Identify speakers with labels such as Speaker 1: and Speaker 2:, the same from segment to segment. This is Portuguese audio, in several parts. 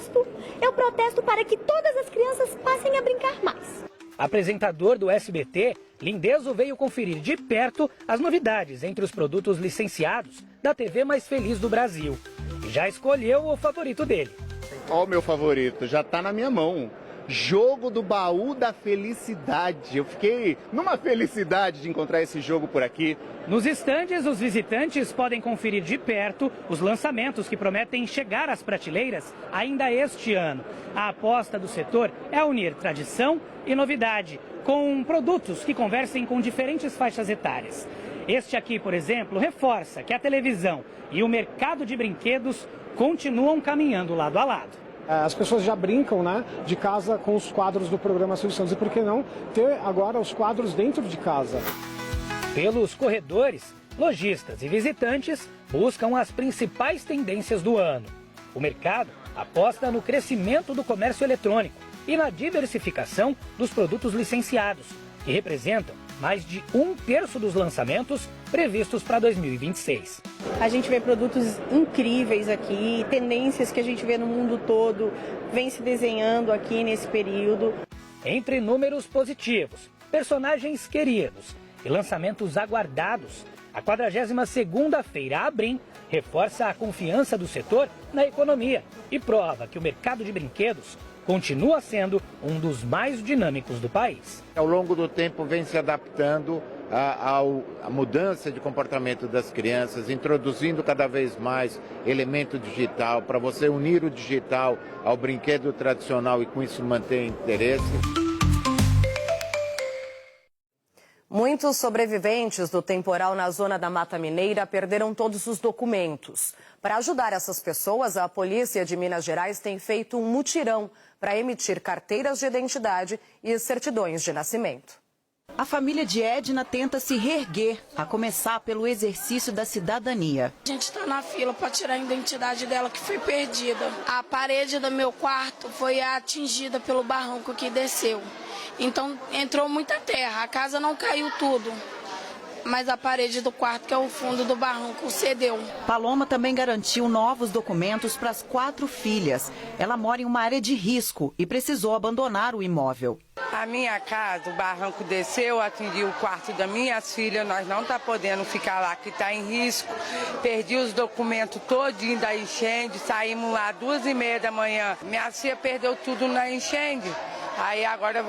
Speaker 1: protesto. Eu protesto para que todas as crianças passem a brincar mais.
Speaker 2: Apresentador do SBT, Lindezo veio conferir de perto as novidades entre os produtos licenciados da TV mais feliz do Brasil. E já escolheu o favorito dele.
Speaker 3: Ó, o meu favorito, já tá na minha mão. Jogo do Baú da Felicidade. Eu fiquei numa felicidade de encontrar esse jogo por aqui.
Speaker 2: Nos estandes, os visitantes podem conferir de perto os lançamentos que prometem chegar às prateleiras ainda este ano. A aposta do setor é unir tradição e novidade, com produtos que conversem com diferentes faixas etárias. Este aqui, por exemplo, reforça que a televisão e o mercado de brinquedos continuam caminhando lado a lado.
Speaker 4: As pessoas já brincam, né, de casa com os quadros do programa Silvio Santos. E por que não ter agora os quadros dentro de casa?
Speaker 2: Pelos corredores, lojistas e visitantes buscam as principais tendências do ano. O mercado aposta no crescimento do comércio eletrônico e na diversificação dos produtos licenciados, que representam mais de 1/3 dos lançamentos previstos para 2026.
Speaker 5: A gente vê produtos incríveis aqui, tendências que a gente vê no mundo todo, vem se desenhando aqui nesse período.
Speaker 2: Entre números positivos, personagens queridos e lançamentos aguardados, a 42ª Feira Abrim reforça a confiança do setor na economia e prova que o mercado de brinquedos continua sendo um dos mais dinâmicos do país.
Speaker 6: Ao longo do tempo vem se adaptando à mudança de comportamento das crianças, introduzindo cada vez mais elemento digital para você unir o digital ao brinquedo tradicional e com isso manter interesse.
Speaker 7: Muitos sobreviventes do temporal na zona da Mata Mineira perderam todos os documentos. Para ajudar essas pessoas, a Polícia de Minas Gerais tem feito um mutirão para emitir carteiras de identidade e certidões de nascimento.
Speaker 8: A família de Edna tenta se reerguer, a começar pelo exercício da cidadania.
Speaker 9: A gente está na fila para tirar a identidade dela, que foi perdida. A parede do meu quarto foi atingida pelo barranco que desceu. Então entrou muita terra, a casa não caiu tudo, mas a parede do quarto, que é o fundo do barranco, cedeu.
Speaker 8: Paloma também garantiu novos documentos para as 4 filhas. Ela mora em uma área de risco e precisou abandonar o imóvel.
Speaker 10: A minha casa, o barranco desceu, atingiu o quarto da minha filha, nós não tá podendo ficar lá, que está em risco. Perdi os documentos todinho da enchente, saímos lá 2h30 da manhã. Minha filha perdeu tudo na enchente. Aí agora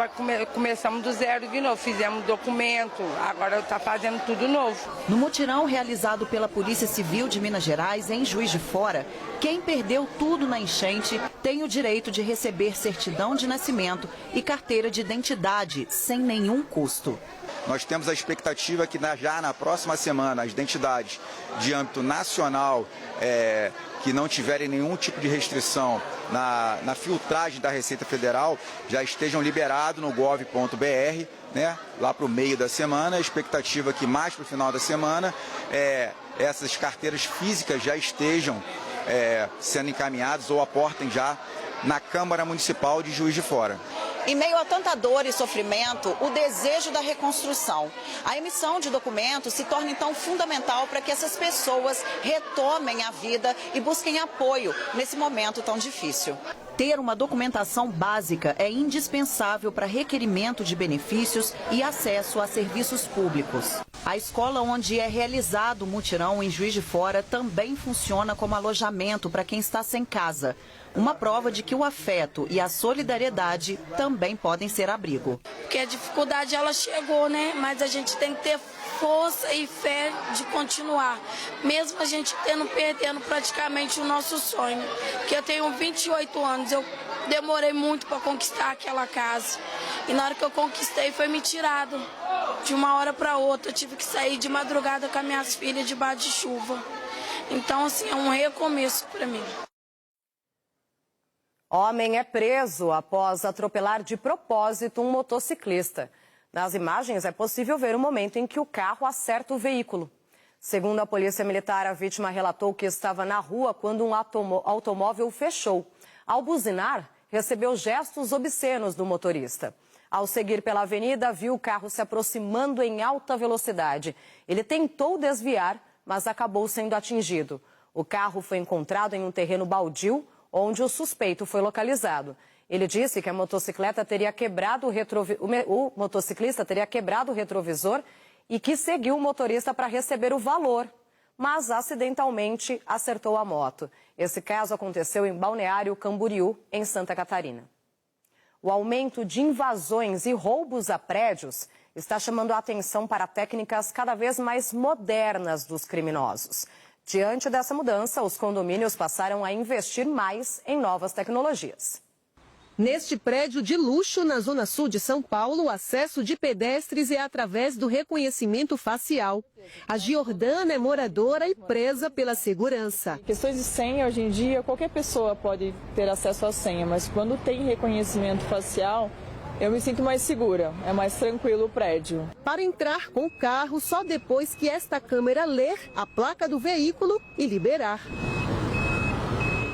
Speaker 10: começamos do zero de novo, fizemos documento, agora está fazendo tudo novo.
Speaker 8: No mutirão realizado pela Polícia Civil de Minas Gerais, em Juiz de Fora, quem perdeu tudo na enchente tem o direito de receber certidão de nascimento e carteira de identidade, sem nenhum custo.
Speaker 11: Nós temos a expectativa que já na próxima semana as identidades de âmbito nacional que não tiverem nenhum tipo de restrição na filtragem da Receita Federal já estejam liberados no gov.br, né, lá para o meio da semana. A expectativa é que mais para o final da semana essas carteiras físicas já estejam sendo encaminhadas ou aportem já na Câmara Municipal de Juiz de Fora.
Speaker 12: Em meio a tanta dor e sofrimento, o desejo da reconstrução. A emissão de documentos se torna então fundamental para que essas pessoas retomem a vida e busquem apoio nesse momento tão difícil.
Speaker 8: Ter uma documentação básica é indispensável para requerimento de benefícios e acesso a serviços públicos. A escola onde é realizado o mutirão em Juiz de Fora também funciona como alojamento para quem está sem casa. Uma prova de que o afeto e a solidariedade também podem ser abrigo.
Speaker 9: Porque a dificuldade ela chegou, né? Mas a gente tem que ter força e fé de continuar. Mesmo a gente perdendo praticamente o nosso sonho. Porque eu tenho 28 anos, eu demorei muito para conquistar aquela casa. E na hora que eu conquistei foi me tirado. De uma hora para outra, eu tive que sair de madrugada com as minhas filhas debaixo de chuva. Então, assim, é um recomeço para mim.
Speaker 7: Homem é preso após atropelar de propósito um motociclista. Nas imagens é possível ver o momento em que o carro acerta o veículo. Segundo a Polícia Militar, a vítima relatou que estava na rua quando um automóvel fechou. Ao buzinar, recebeu gestos obscenos do motorista. Ao seguir pela avenida, viu o carro se aproximando em alta velocidade. Ele tentou desviar, mas acabou sendo atingido. O carro foi encontrado em um terreno baldio, onde o suspeito foi localizado. Ele disse que a motocicleta teria quebrado o motociclista teria quebrado o retrovisor e que seguiu o motorista para receber o valor, mas acidentalmente acertou a moto. Esse caso aconteceu em Balneário Camboriú, em Santa Catarina. O aumento de invasões e roubos a prédios está chamando a atenção para técnicas cada vez mais modernas dos criminosos. Diante dessa mudança, os condomínios passaram a investir mais em novas tecnologias.
Speaker 13: Neste prédio de luxo, na zona sul de São Paulo, o acesso de pedestres é através do reconhecimento facial. A Giordana é moradora e preza pela segurança.
Speaker 14: Questões de senha, hoje em dia, qualquer pessoa pode ter acesso à senha, mas quando tem reconhecimento facial, eu me sinto mais segura, é mais tranquilo o prédio.
Speaker 13: Para entrar com o carro, só depois que esta câmera ler a placa do veículo e liberar.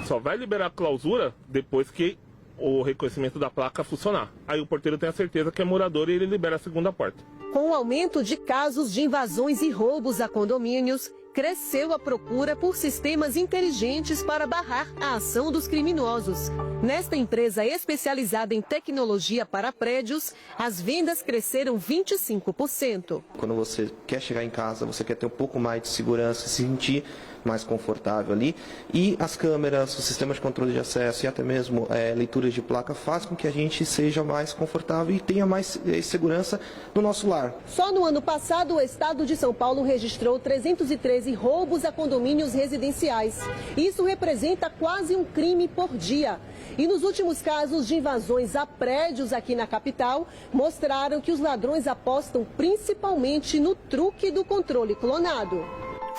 Speaker 15: Só vai liberar a clausura depois que o reconhecimento da placa funcionar. Aí o porteiro tem a certeza que é morador e ele libera a segunda porta.
Speaker 13: Com o aumento de casos de invasões e roubos a condomínios, cresceu a procura por sistemas inteligentes para barrar a ação dos criminosos. Nesta empresa especializada em tecnologia para prédios, as vendas cresceram 25%.
Speaker 16: Quando você quer chegar em casa, você quer ter um pouco mais de segurança, se sentir mais confortável ali. E as câmeras, o sistema de controle de acesso e até mesmo leituras de placa faz com que a gente seja mais confortável e tenha mais segurança no nosso lar.
Speaker 13: Só no ano passado, o estado de São Paulo registrou 313 roubos a condomínios residenciais. Isso representa quase um crime por dia. E nos últimos casos de invasões a prédios aqui na capital, mostraram que os ladrões apostam principalmente no truque do controle clonado.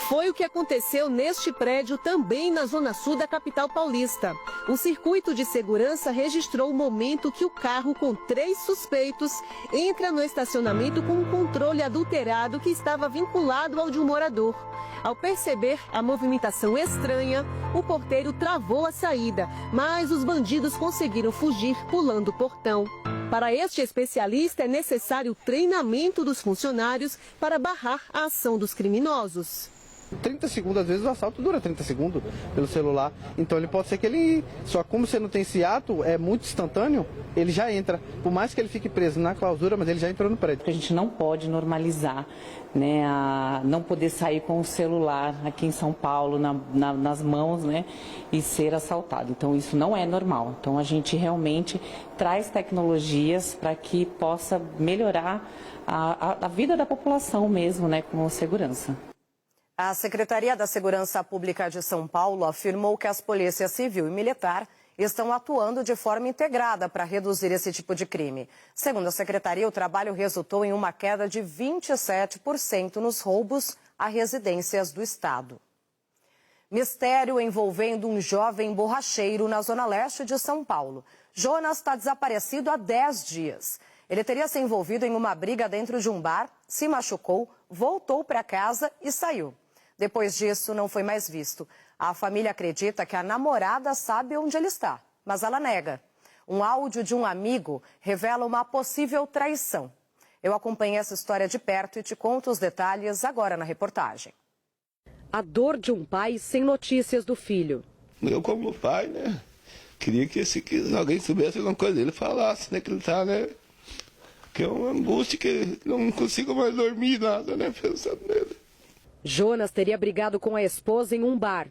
Speaker 13: Foi o que aconteceu neste prédio também na zona sul da capital paulista. O circuito de segurança registrou o momento que o carro com 3 suspeitos entra no estacionamento com um controle adulterado que estava vinculado ao de um morador. Ao perceber a movimentação estranha, o porteiro travou a saída, mas os bandidos conseguiram fugir pulando o portão. Para este especialista, é necessário treinamento dos funcionários para barrar a ação dos criminosos.
Speaker 17: 30 segundos, às vezes o assalto dura 30 segundos pelo celular, então ele pode ser que ele, só como você não tem esse ato, é muito instantâneo, ele já entra, por mais que ele fique preso na clausura, mas ele já entrou no prédio.
Speaker 18: A gente não pode normalizar, né, a não poder sair com o celular aqui em São Paulo nas mãos, né, e ser assaltado, então isso não é normal, então a gente realmente traz tecnologias para que possa melhorar a vida da população mesmo, né, com segurança.
Speaker 7: A Secretaria da Segurança Pública de São Paulo afirmou que as polícias civil e militar estão atuando de forma integrada para reduzir esse tipo de crime. Segundo a Secretaria, o trabalho resultou em uma queda de 27% nos roubos a residências do estado. Mistério envolvendo um jovem borracheiro na zona leste de São Paulo. Jonas está desaparecido há 10 dias. Ele teria se envolvido em uma briga dentro de um bar, se machucou, voltou para casa e saiu. Depois disso, não foi mais visto. A família acredita que a namorada sabe onde ele está, mas ela nega. Um áudio de um amigo revela uma possível traição. Eu acompanhei essa história de perto e te conto os detalhes agora na reportagem.
Speaker 19: A dor de um pai sem notícias do filho.
Speaker 20: Eu, como pai, né, queria que alguém soubesse alguma coisa dele, falasse, né, que ele tá, né, que é uma angústia que não consigo mais dormir nada, né, pensando nele.
Speaker 19: Jonas teria brigado com a esposa em um bar.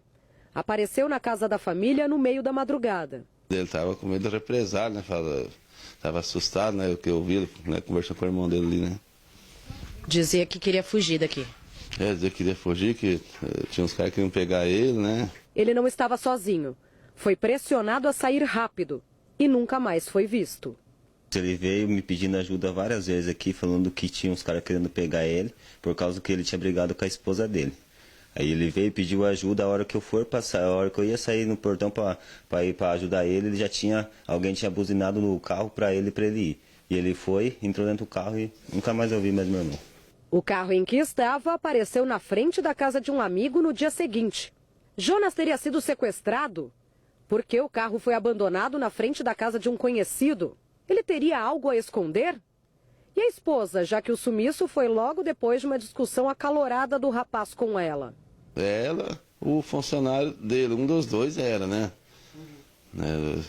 Speaker 19: Apareceu na casa da família no meio da madrugada.
Speaker 20: Ele estava com medo de represália, né, estava assustado, né, o que eu vi, né, conversando com o irmão dele ali, né.
Speaker 19: Dizia que queria fugir daqui.
Speaker 20: Dizia que queria fugir, que tinha uns caras que queriam pegar ele, né.
Speaker 19: Ele não estava sozinho. Foi pressionado a sair rápido e nunca mais foi visto.
Speaker 21: Ele veio me pedindo ajuda várias vezes aqui, falando que tinha uns caras querendo pegar ele, por causa que ele tinha brigado com a esposa dele. Aí ele veio e pediu ajuda, a hora que eu for passar, a hora que eu ia sair no portão para ir para ajudar ele, alguém tinha buzinado no carro para ele ir. E ele foi, entrou dentro do carro e nunca mais eu vi mais meu irmão.
Speaker 19: O carro em que estava apareceu na frente da casa de um amigo no dia seguinte. Jonas teria sido sequestrado porque o carro foi abandonado na frente da casa de um conhecido. Ele teria algo a esconder? E a esposa, já que o sumiço foi logo depois de uma discussão acalorada do rapaz com ela?
Speaker 20: Ela, o funcionário dele, um dos dois era, né?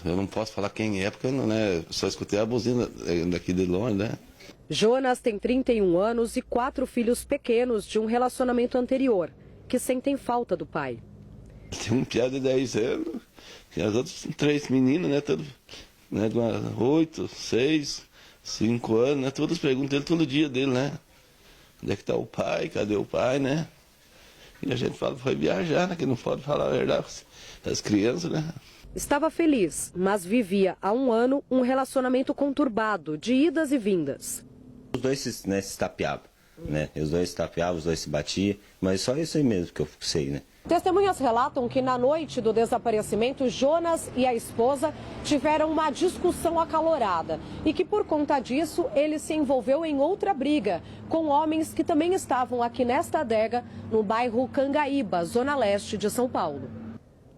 Speaker 20: Eu não posso falar quem é, porque eu não, só escutei a buzina daqui de longe, né?
Speaker 19: Jonas tem 31 anos e 4 filhos pequenos de um relacionamento anterior, que sentem falta do pai.
Speaker 20: Tem um piá de 10 anos, e as outras 3 meninas, né? Todos, né, 8, 6, 5 anos, né? Todos perguntam ele todo dia dele, né? Onde é que tá o pai? Cadê o pai, né? E a gente fala, foi viajar, né? Que não pode falar a verdade das crianças, né?
Speaker 19: Estava feliz, mas vivia há um ano um relacionamento conturbado, de idas e vindas.
Speaker 21: Os dois se estapeavam, né? Os dois se estapeavam, os dois se batiam, mas só isso aí mesmo que eu sei, né?
Speaker 19: Testemunhas relatam que na noite do desaparecimento, Jonas e a esposa tiveram uma discussão acalorada e que por conta disso ele se envolveu em outra briga com homens que também estavam aqui nesta adega, no bairro Cangaíba, zona leste de São Paulo.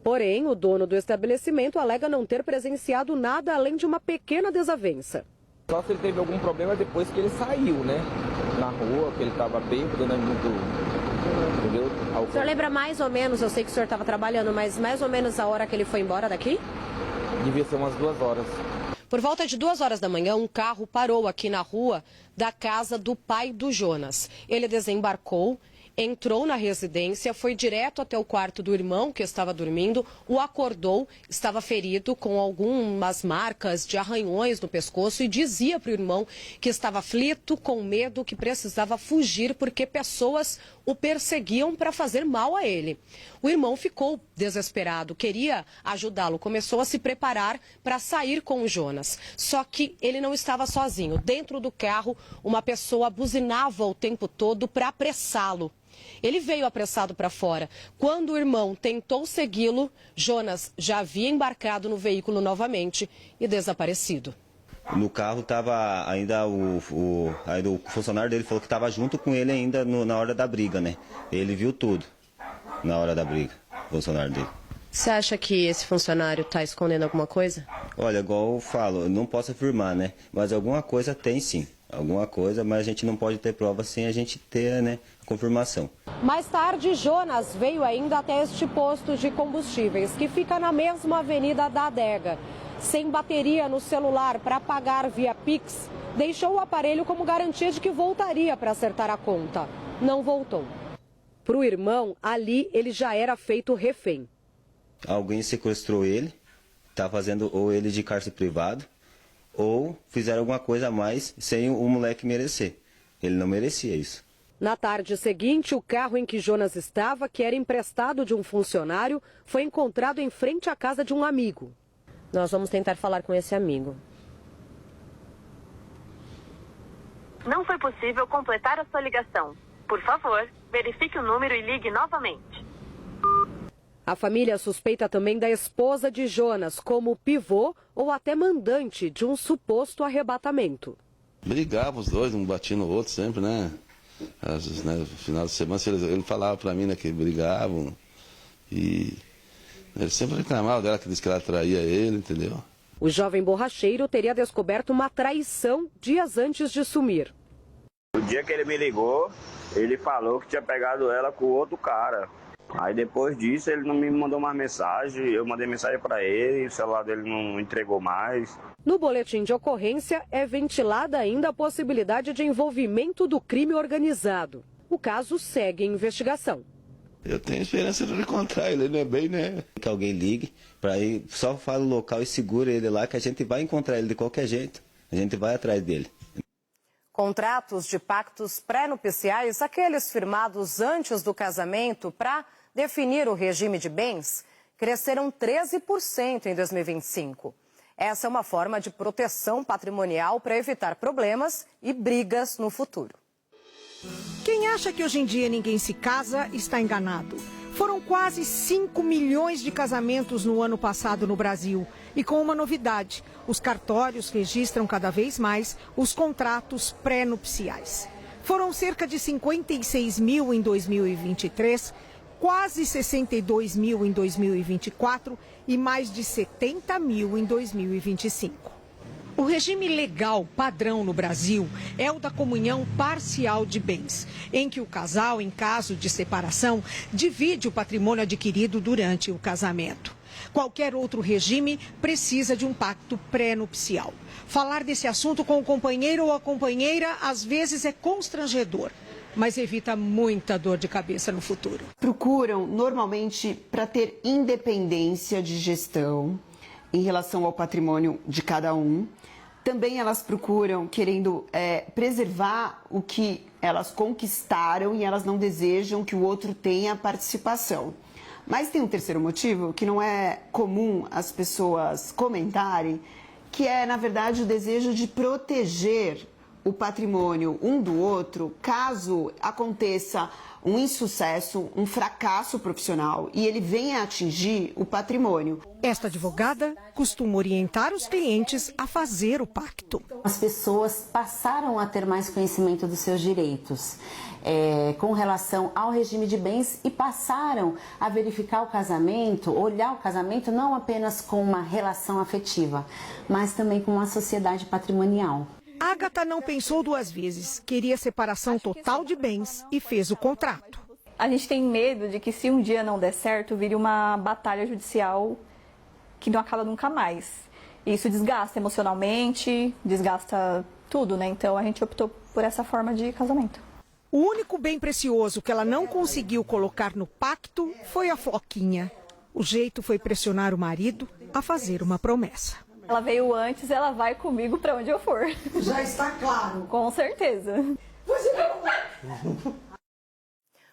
Speaker 19: Porém, o dono do estabelecimento alega não ter presenciado nada além de uma pequena desavença.
Speaker 1: Só se ele teve algum problema depois que ele saiu, né? Na rua, que ele estava bêbado, né? Entendeu?
Speaker 19: O senhor lembra mais ou menos, eu sei que o senhor estava trabalhando, mas mais ou menos a hora que ele foi embora daqui?
Speaker 1: Devia ser umas 2 horas.
Speaker 19: Por volta de 2 horas da manhã, um carro parou aqui na rua da casa do pai do Jonas. Ele desembarcou, entrou na residência, foi direto até o quarto do irmão, que estava dormindo, o acordou, estava ferido com algumas marcas de arranhões no pescoço e dizia para o irmão que estava aflito, com medo, que precisava fugir porque pessoas o perseguiam para fazer mal a ele. O irmão ficou desesperado, queria ajudá-lo, começou a se preparar para sair com o Jonas. Só que ele não estava sozinho. Dentro do carro, uma pessoa buzinava o tempo todo para apressá-lo. Ele veio apressado para fora. Quando o irmão tentou segui-lo, Jonas já havia embarcado no veículo novamente e desaparecido.
Speaker 21: No carro estava ainda o funcionário dele falou que estava junto com ele ainda na hora da briga, né? Ele viu tudo na hora da briga, o funcionário dele.
Speaker 19: Você acha que esse funcionário está escondendo alguma coisa?
Speaker 21: Olha, igual eu falo, eu não posso afirmar, né? Mas alguma coisa tem sim. Alguma coisa, mas a gente não pode ter prova sem a gente ter, né, a confirmação.
Speaker 19: Mais tarde, Jonas veio ainda até este posto de combustíveis, que fica na mesma avenida da adega. Sem bateria no celular para pagar via Pix, deixou o aparelho como garantia de que voltaria para acertar a conta. Não voltou. Para o irmão, ali ele já era feito refém.
Speaker 21: Alguém sequestrou ele, está fazendo ou ele de cárcere privado, ou fizeram alguma coisa a mais sem o moleque merecer. Ele não merecia isso.
Speaker 19: Na tarde seguinte, o carro em que Jonas estava, que era emprestado de um funcionário, foi encontrado em frente à casa de um amigo. Nós vamos tentar falar com esse amigo.
Speaker 22: Não foi possível completar a sua ligação. Por favor, verifique o número e ligue novamente.
Speaker 19: A família suspeita também da esposa de Jonas como pivô ou até mandante de um suposto arrebatamento.
Speaker 20: Brigavam os dois, um batia no outro sempre, né? Às vezes, né, no final de semana, ele falava pra mim, né, que brigavam. E ele sempre reclamava dela, que disse que ela traía ele, entendeu?
Speaker 19: O jovem borracheiro teria descoberto uma traição dias antes de sumir.
Speaker 23: O dia que ele me ligou, ele falou que tinha pegado ela com outro cara. Aí depois disso ele não me mandou mais mensagem, eu mandei mensagem para ele, o celular dele não entregou mais.
Speaker 19: No boletim de ocorrência é ventilada ainda a possibilidade de envolvimento do crime organizado. O caso segue em investigação.
Speaker 20: Eu tenho esperança de encontrar ele, não é bem, né?
Speaker 21: Que alguém ligue, para ir, só fala o local e segura ele lá, que a gente vai encontrar ele de qualquer jeito. A gente vai atrás dele.
Speaker 7: Contratos de pactos pré-nupciais, aqueles firmados antes do casamento para definir o regime de bens, cresceram 13% em 2025. Essa é uma forma de proteção patrimonial para evitar problemas e brigas no futuro.
Speaker 24: Quem acha que hoje em dia ninguém se casa está enganado. Foram quase 5 milhões de casamentos no ano passado no Brasil. E com uma novidade, os cartórios registram cada vez mais os contratos pré-nupciais. Foram cerca de 56 mil em 2023, quase 62 mil em 2024 e mais de 70 mil em 2025. O regime legal padrão no Brasil é o da comunhão parcial de bens, em que o casal, em caso de separação, divide o patrimônio adquirido durante o casamento. Qualquer outro regime precisa de um pacto pré-nupcial. Falar desse assunto com o companheiro ou a companheira às vezes é constrangedor, mas evita muita dor de cabeça no futuro.
Speaker 2: Procuram normalmente para ter independência de gestão em relação ao patrimônio de cada um. Também elas procuram querendo preservar o que elas conquistaram e elas não desejam que o outro tenha participação. Mas tem um terceiro motivo que não é comum as pessoas comentarem, que é, na verdade, o desejo de proteger o patrimônio um do outro caso aconteça um insucesso, um fracasso profissional e ele venha a atingir o patrimônio.
Speaker 24: Esta advogada costuma orientar os clientes a fazer o pacto.
Speaker 3: As pessoas passaram a ter mais conhecimento dos seus direitos com relação ao regime de bens e passaram a verificar o casamento, olhar o casamento não apenas com uma relação afetiva, mas também com uma sociedade patrimonial.
Speaker 24: Agatha não pensou duas vezes, queria separação total de bens e fez o contrato.
Speaker 4: A gente tem medo de que se um dia não der certo, vire uma batalha judicial que não acaba nunca mais. Isso desgasta emocionalmente, desgasta tudo, né? Então a gente optou por essa forma de casamento.
Speaker 24: O único bem precioso que ela não conseguiu colocar no pacto foi a Floquinha. O jeito foi pressionar o marido a fazer uma promessa.
Speaker 4: Ela veio antes, ela vai comigo para onde eu for.
Speaker 24: Já está claro.
Speaker 4: Com certeza.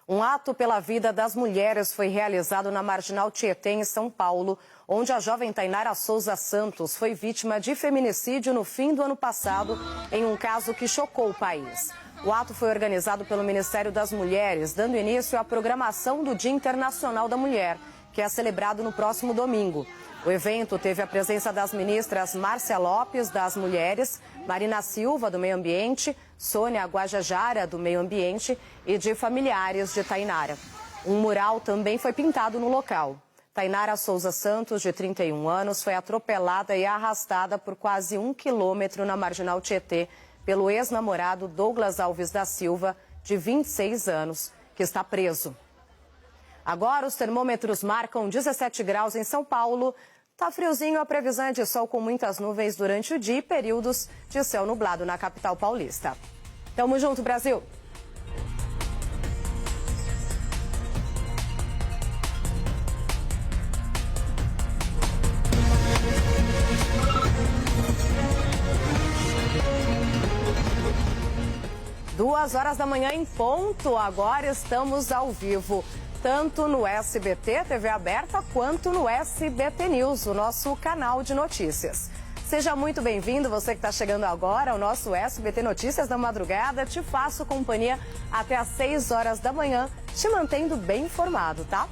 Speaker 7: Um ato pela vida das mulheres foi realizado na Marginal Tietê, em São Paulo, onde a jovem Tainara Souza Santos foi vítima de feminicídio no fim do ano passado, em um caso que chocou o país. O ato foi organizado pelo Ministério das Mulheres, dando início à programação do Dia Internacional da Mulher, que é celebrado no próximo domingo. O evento teve a presença das ministras Márcia Lopes, das Mulheres, Marina Silva, do Meio Ambiente, Sônia Guajajara, do Meio Ambiente e de familiares de Tainara. Um mural também foi pintado no local. Tainara Souza Santos, de 31 anos, foi atropelada e arrastada por quase 1 quilômetro na Marginal Tietê pelo ex-namorado Douglas Alves da Silva, de 26 anos, que está preso. Agora os termômetros marcam 17 graus em São Paulo. Tá friozinho, a previsão é de sol com muitas nuvens durante o dia e períodos de céu nublado na capital paulista. Tamo junto, Brasil! Duas horas da manhã em ponto, agora estamos ao vivo. Tanto no SBT, TV aberta, quanto no SBT News, o nosso canal de notícias. Seja muito bem-vindo, você que está chegando agora ao nosso SBT Notícias da Madrugada. Te faço companhia até às 6 horas da manhã, te mantendo bem informado, tá?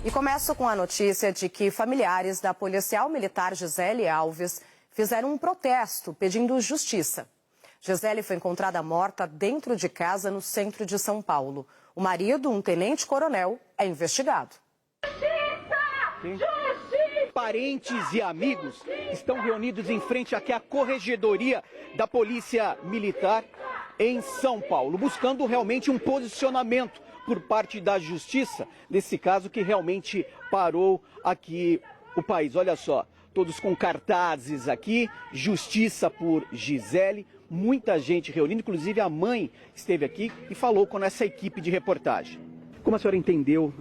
Speaker 7: E começo com a notícia de que familiares da policial militar Gisele Alves fizeram um protesto pedindo justiça. Gisele foi encontrada morta dentro de casa no centro de São Paulo. O marido, um tenente-coronel, é investigado.
Speaker 5: Parentes e amigos estão reunidos em frente aqui à corregedoria da Polícia Militar em São Paulo, buscando realmente um posicionamento por parte da Justiça nesse caso que realmente parou aqui o país. Olha só, todos com cartazes aqui, Justiça por Gisele. Muita gente reunida, inclusive a mãe esteve aqui e falou com essa equipe de reportagem. Como a senhora entendeu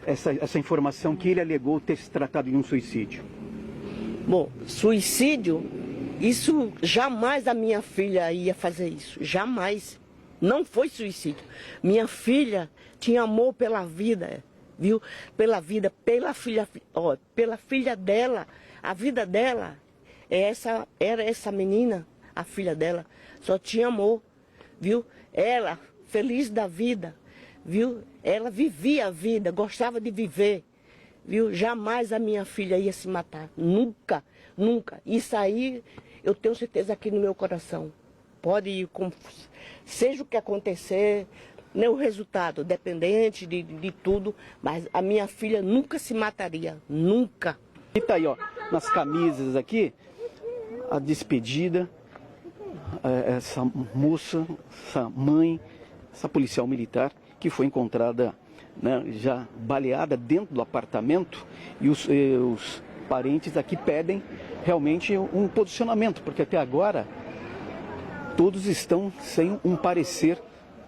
Speaker 5: essa informação que ele alegou ter se tratado de um suicídio?
Speaker 25: Bom, suicídio, isso jamais a minha filha ia fazer isso, jamais. Não foi suicídio. Minha filha tinha amor pela vida, viu? Pela vida, pela filha dela, a vida dela, era essa menina, a filha dela. Só tinha amor, viu? Ela, feliz da vida, viu? Ela vivia a vida, gostava de viver, viu? Jamais a minha filha ia se matar, nunca, nunca. Isso aí eu tenho certeza aqui no meu coração. Pode ir, seja o que acontecer, né, o resultado, dependente de tudo, mas a minha filha nunca se mataria, nunca.
Speaker 5: E tá aí, ó, nas camisas aqui, a despedida. Essa moça, essa mãe, essa policial militar que foi encontrada, né, já baleada dentro do apartamento e os parentes aqui pedem realmente um posicionamento, porque até agora todos estão sem um parecer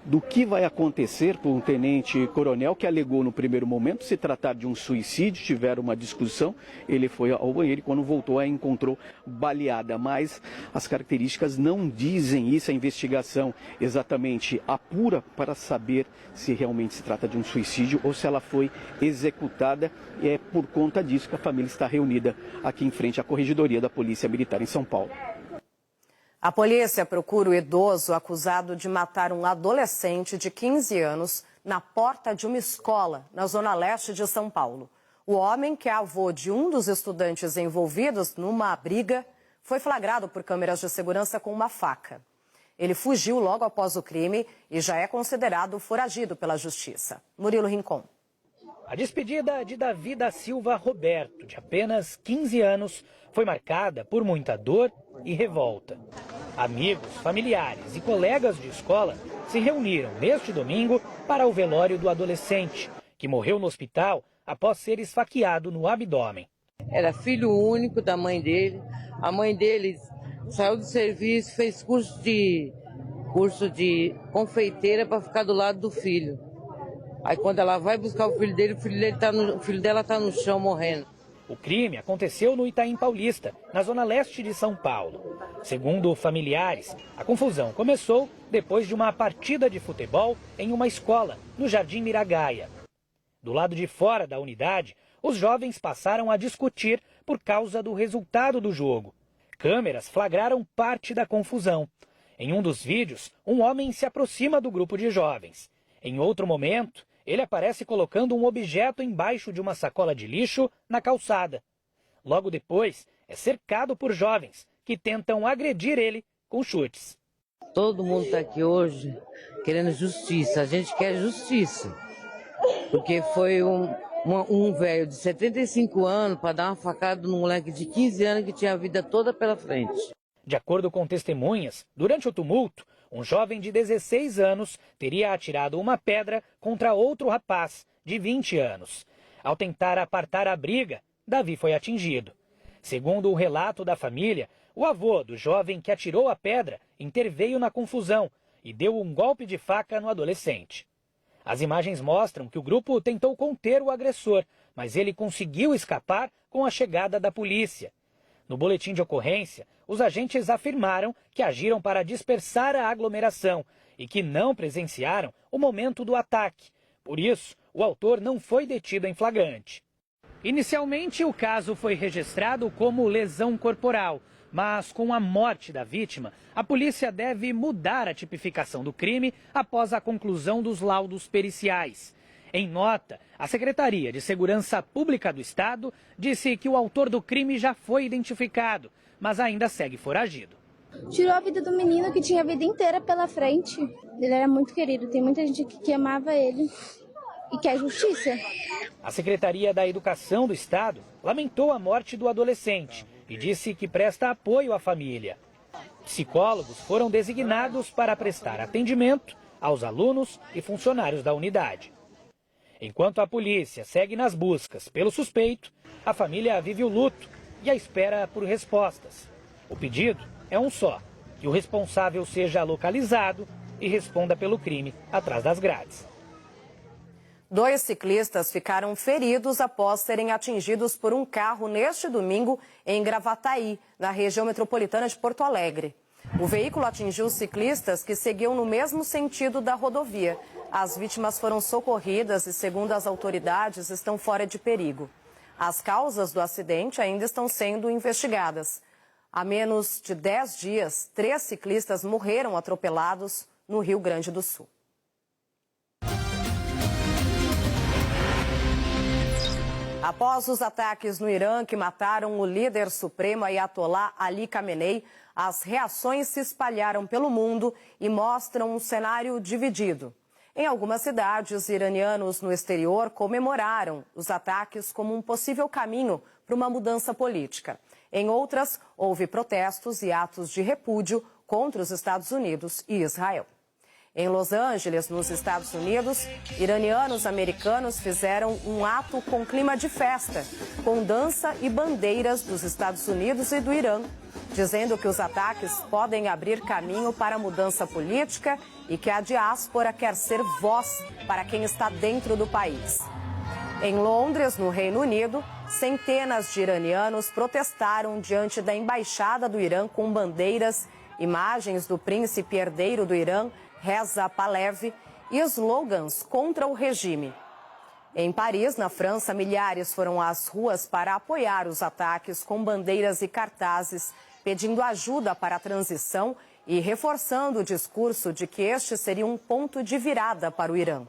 Speaker 5: do que vai acontecer por um tenente-coronel que alegou no primeiro momento se tratar de um suicídio. Tiveram uma discussão, ele foi ao banheiro e quando voltou a encontrou baleada, mas as características não dizem isso. A investigação exatamente apura para saber se realmente se trata de um suicídio ou se ela foi executada. E é por conta disso que a família está reunida aqui em frente à Corregedoria da Polícia Militar em São Paulo.
Speaker 7: A polícia procura o idoso acusado de matar um adolescente de 15 anos na porta de uma escola na zona leste de São Paulo. O homem, que é avô de um dos estudantes envolvidos numa briga, foi flagrado por câmeras de segurança com uma faca. Ele fugiu logo após o crime e já é considerado foragido pela justiça. Murilo Rincon.
Speaker 6: A despedida de Davi da Silva Roberto, de apenas 15 anos, foi marcada por muita dor e revolta. Amigos, familiares e colegas de escola se reuniram neste domingo para o velório do adolescente, que morreu no hospital após ser esfaqueado no abdômen.
Speaker 8: Era filho único da mãe dele. A mãe dele saiu do serviço, fez curso de confeiteira para ficar do lado do filho. Aí quando ela vai buscar o filho dela está no chão morrendo.
Speaker 6: O crime aconteceu no Itaim Paulista, na zona leste de São Paulo. Segundo familiares, a confusão começou depois de uma partida de futebol em uma escola, no Jardim Miragaia. Do lado de fora da unidade, os jovens passaram a discutir por causa do resultado do jogo. Câmeras flagraram parte da confusão. Em um dos vídeos, um homem se aproxima do grupo de jovens. Em outro momento, ele aparece colocando um objeto embaixo de uma sacola de lixo na calçada. Logo depois, é cercado por jovens que tentam agredir ele com chutes.
Speaker 8: Todo mundo está aqui hoje querendo justiça. A gente quer justiça. Porque foi um velho de 75 anos para dar uma facada num moleque de 15 anos que tinha a vida toda pela frente.
Speaker 6: De acordo com testemunhas, durante o tumulto, um jovem de 16 anos teria atirado uma pedra contra outro rapaz de 20 anos. Ao tentar apartar a briga, Davi foi atingido. Segundo o relato da família, o avô do jovem que atirou a pedra interveio na confusão e deu um golpe de faca no adolescente. As imagens mostram que o grupo tentou conter o agressor, mas ele conseguiu escapar com a chegada da polícia. No boletim de ocorrência, os agentes afirmaram que agiram para dispersar a aglomeração e que não presenciaram o momento do ataque. Por isso, o autor não foi detido em flagrante. Inicialmente, o caso foi registrado como lesão corporal, mas com a morte da vítima, a polícia deve mudar a tipificação do crime após a conclusão dos laudos periciais. Em nota, a Secretaria de Segurança Pública do Estado disse que o autor do crime já foi identificado, mas ainda segue foragido.
Speaker 10: Tirou a vida do menino que tinha a vida inteira pela frente. Ele era muito querido, tem muita gente que amava ele e quer justiça.
Speaker 6: A Secretaria da Educação do Estado lamentou a morte do adolescente e disse que presta apoio à família. Psicólogos foram designados para prestar atendimento aos alunos e funcionários da unidade. Enquanto a polícia segue nas buscas pelo suspeito, a família vive o luto e a espera por respostas. O pedido é um só, que o responsável seja localizado e responda pelo crime atrás das grades.
Speaker 7: 2 ciclistas ficaram feridos após serem atingidos por um carro neste domingo em Gravataí, na região metropolitana de Porto Alegre. O veículo atingiu ciclistas que seguiam no mesmo sentido da rodovia. As vítimas foram socorridas e, segundo as autoridades, estão fora de perigo. As causas do acidente ainda estão sendo investigadas. Há menos de 10 dias, 3 ciclistas morreram atropelados no Rio Grande do Sul. Após os ataques no Irã que mataram o líder supremo Ayatollah Ali Khamenei, as reações se espalharam pelo mundo e mostram um cenário dividido. Em algumas cidades, iranianos no exterior comemoraram os ataques como um possível caminho para uma mudança política. Em outras, houve protestos e atos de repúdio contra os Estados Unidos e Israel. Em Los Angeles, nos Estados Unidos, iranianos americanos fizeram um ato com clima de festa, com dança e bandeiras dos Estados Unidos e do Irã, dizendo que os ataques podem abrir caminho para a mudança política e que a diáspora quer ser voz para quem está dentro do país. Em Londres, no Reino Unido, centenas de iranianos protestaram diante da embaixada do Irã com bandeiras, imagens do príncipe herdeiro do Irã, Reza Pahlavi, e slogans contra o regime. Em Paris, na França, milhares foram às ruas para apoiar os ataques com bandeiras e cartazes, pedindo ajuda para a transição e reforçando o discurso de que este seria um ponto de virada para o Irã.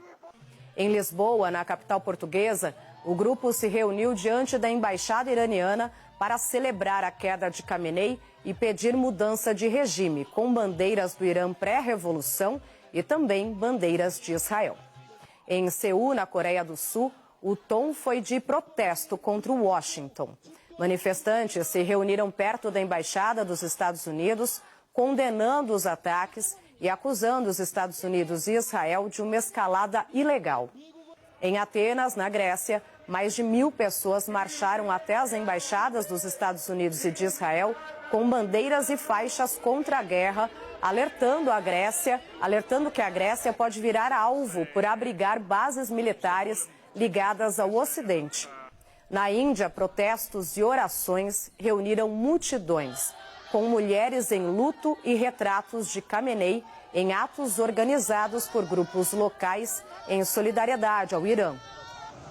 Speaker 7: Em Lisboa, na capital portuguesa, o grupo se reuniu diante da embaixada iraniana para celebrar a queda de Khamenei e pedir mudança de regime, com bandeiras do Irã pré-revolução e também bandeiras de Israel. Em Seul, na Coreia do Sul, o tom foi de protesto contra Washington. Manifestantes se reuniram perto da embaixada dos Estados Unidos, condenando os ataques e acusando os Estados Unidos e Israel de uma escalada ilegal. Em Atenas, na Grécia, mais de 1.000 pessoas marcharam até as embaixadas dos Estados Unidos e de Israel com bandeiras e faixas contra a guerra, alertando que a Grécia pode virar alvo por abrigar bases militares ligadas ao Ocidente. Na Índia, protestos e orações reuniram multidões, com mulheres em luto e retratos de Khamenei em atos organizados por grupos locais em solidariedade ao Irã.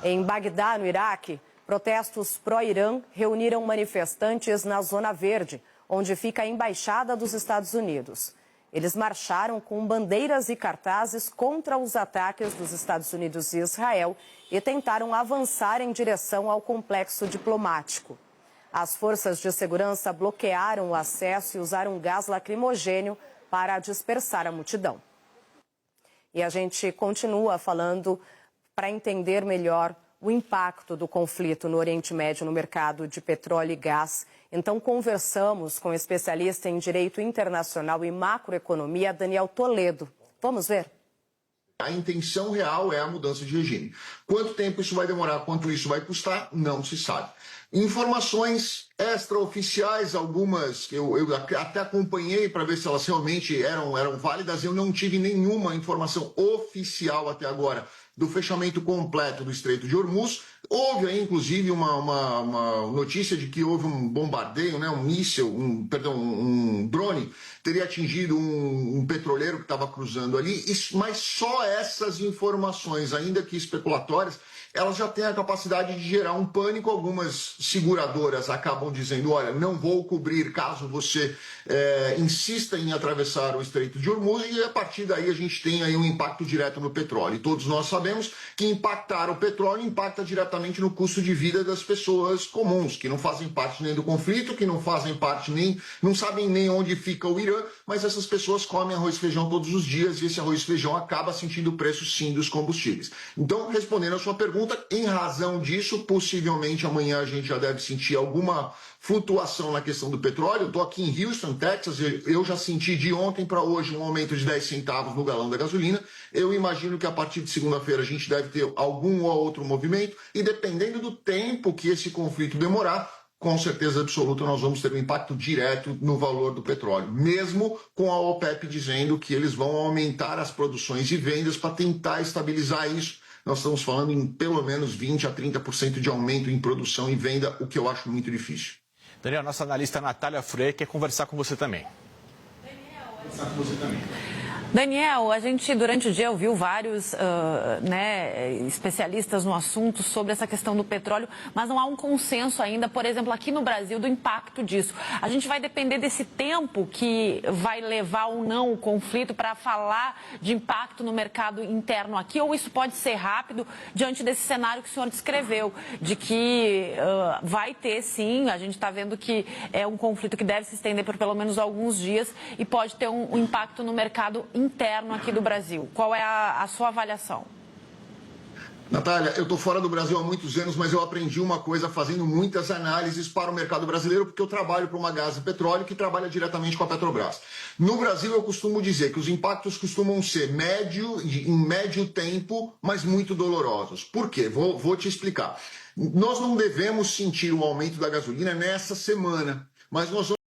Speaker 7: Em Bagdá, no Iraque, protestos pró-Irã reuniram manifestantes na Zona Verde, onde fica a embaixada dos Estados Unidos. Eles marcharam com bandeiras e cartazes contra os ataques dos Estados Unidos e Israel e tentaram avançar em direção ao complexo diplomático. As forças de segurança bloquearam o acesso e usaram gás lacrimogênio para dispersar a multidão. E a gente continua falando para entender melhor o impacto do conflito no Oriente Médio no mercado de petróleo e gás. Então, conversamos com o especialista em Direito Internacional e Macroeconomia, Daniel Toledo. Vamos ver?
Speaker 9: A intenção real é a mudança de regime. Quanto tempo isso vai demorar, quanto isso vai custar, não se sabe. Informações extraoficiais, algumas que eu até acompanhei para ver se elas realmente eram válidas, eu não tive nenhuma informação oficial até agora do fechamento completo do Estreito de Hormuz. Houve aí, inclusive, uma notícia de que houve um bombardeio, né, um drone teria atingido um petroleiro que estava cruzando ali, mas só essas informações, ainda que especulatórias, elas já têm a capacidade de gerar um pânico. Algumas seguradoras acabam dizendo, olha, não vou cobrir caso você insista em atravessar o Estreito de Hormuz, e a partir daí a gente tem aí um impacto direto no petróleo. E todos nós sabemos que impactar o petróleo impacta diretamente no custo de vida das pessoas comuns, que não fazem parte nem do conflito, que não fazem parte não sabem nem onde fica o Irã, mas essas pessoas comem arroz e feijão todos os dias, e esse arroz e feijão acaba sentindo o preço, sim, dos combustíveis. Então, respondendo a sua pergunta, em razão disso, possivelmente amanhã a gente já deve sentir alguma flutuação na questão do petróleo. Eu estou aqui em Houston, Texas, eu já senti de ontem para hoje um aumento de 10 centavos no galão da gasolina. Eu imagino que a partir de segunda-feira a gente deve ter algum ou outro movimento, e dependendo do tempo que esse conflito demorar, com certeza absoluta nós vamos ter um impacto direto no valor do petróleo, mesmo com a OPEP dizendo que eles vão aumentar as produções e vendas para tentar estabilizar isso. Nós estamos falando em pelo menos 20% a 30% de aumento em produção e venda, o que eu acho muito difícil.
Speaker 11: Daniel, nossa analista Natália Freire quer conversar com você também.
Speaker 12: Daniel, a gente durante o dia ouviu vários especialistas no assunto sobre essa questão do petróleo, mas não há um consenso ainda, por exemplo, aqui no Brasil, do impacto disso. A gente vai depender desse tempo que vai levar ou não o conflito para falar de impacto no mercado interno aqui, ou isso pode ser rápido diante desse cenário que o senhor descreveu, de que vai ter sim, a gente está vendo que é um conflito que deve se estender por pelo menos alguns dias e pode ter um impacto no mercado interno aqui do Brasil. Qual é a sua avaliação?
Speaker 9: Natália, eu estou fora do Brasil há muitos anos, mas eu aprendi uma coisa fazendo muitas análises para o mercado brasileiro, porque eu trabalho para uma Gás e Petróleo que trabalha diretamente com a Petrobras. No Brasil, eu costumo dizer que os impactos costumam ser em médio tempo, mas muito dolorosos. Por quê? Vou te explicar. Nós não devemos sentir o aumento da gasolina nessa semana, mas nós